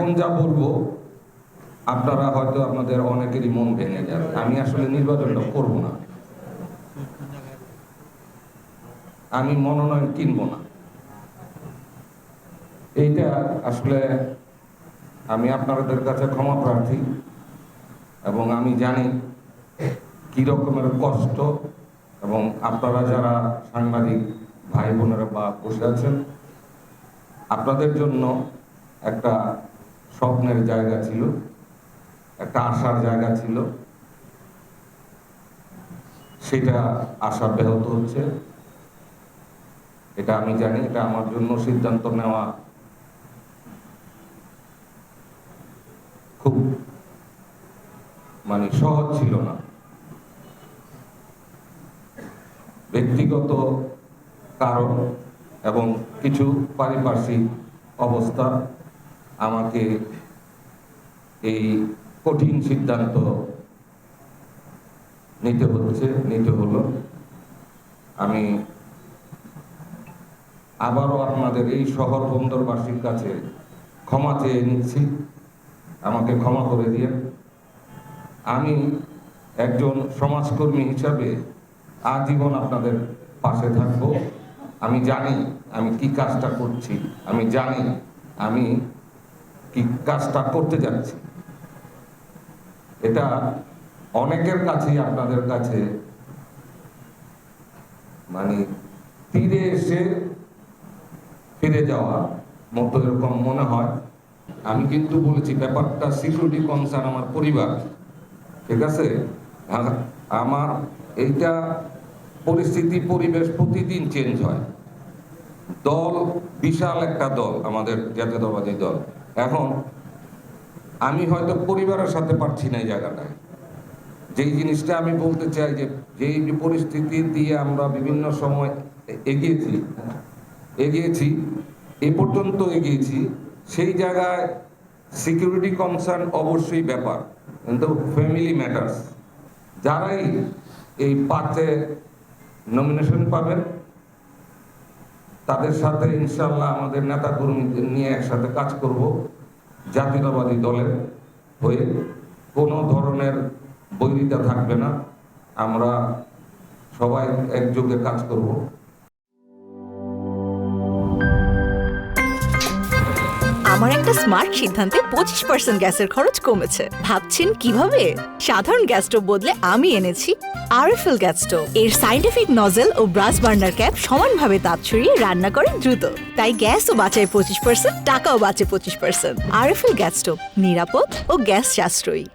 এখন যা বলবো আপনারা হয়তো আপনাদের অনেকেরই মন ভেঙে যাবে। আমি আসলে নির্বাচনটা করব না, আমি মনোনয়ন কিনবো না। এইটা আসলে আমি আপনাদের কাছে ক্ষমা প্রার্থী, এবং আমি জানি কি রকমের কষ্ট, এবং আপনারা যারা সাংবাদিক ভাই বোনেরা বা বসে আছেন, আপনাদের জন্য একটা স্বপ্নের জায়গা ছিল, একটা আশার জায়গা ছিল, সেটা আশা ব্যাহত হচ্ছে। এটা আমি জানি, এটা আমার জন্য সিদ্ধান্ত নেওয়া খুব সহজ ছিল না। ব্যক্তিগত কারণ এবং কিছু পারিপার্শ্বিক অবস্থা আমাকে এই কঠিন সিদ্ধান্ত নিতে হলো। আমি আবারও আপনাদের এই শহর বন্দরবাসীর কাছে ক্ষমা চেয়ে নিচ্ছি, আমাকে ক্ষমা করে দিয়ে। আমি একজন সমাজকর্মী হিসাবে আজীবন আপনাদের পাশে থাকব। আমি জানি আমি কি কাজটা করছি, আমি জানি আমি কি কাজটা করতে যাচ্ছি। এটা অনেকের কাছেই আপনাদের কাছে তীরে এসে ফিরে যাওয়া মতো এরকম মনে হয়। আমি কিন্তু বলেছি ব্যাপারটা সিকিউরিটি কনসার্ন আমার পরিবার, ঠিক আছে? আমার এইটা পরিস্থিতি পরিবেশ প্রতিদিন চেঞ্জ হয়। দল বিশাল একটা দল, আমাদের জাতীয়তাবাদী দল। এখন আমি হয়তো পরিবারের সাথে পারছি না এই জায়গাটায়। যেই জিনিসটা আমি বলতে চাই যে যেই পরিস্থিতি দিয়ে আমরা বিভিন্ন সময় এগিয়েছি এ পর্যন্ত এগিয়েছি, সেই জায়গায় সিকিউরিটি কনসার্ন অবশ্যই ব্যাপার, কিন্তু ফ্যামিলি ম্যাটার্স। যারাই এই পাতে নমিনেশন পাবেন তাদের সাথে ইনশাল্লাহ আমাদের নেতা কর্মীদের নিয়ে একসাথে কাজ করব। জাতীয়তাবাদী দলের হয়ে কোনো ধরনের বৈরিতা থাকবে না, আমরা সবাই একযোগে কাজ করব। আমার একটা স্মার্ট সিদ্ধান্তে 25% গ্যাসের খরচ কমেছে। ভাবছেন কিভাবে? সাধারণ গ্যাস স্টোভ বদলে আমি এনেছি আরএফএল গ্যাস স্টোভ। এর সাইন্টিফিক নজল ও ব্রাস বার্নার ক্যাপ সমানভাবে তাপ ছড়িয়ে রান্না করে দ্রুত, তাই গ্যাসও বাঁচায় 25%, টাকাও বাঁচে 25%। আরএফএল গ্যাস স্টোভ নিরাপদ ও গ্যাস সাশ্রয়ী।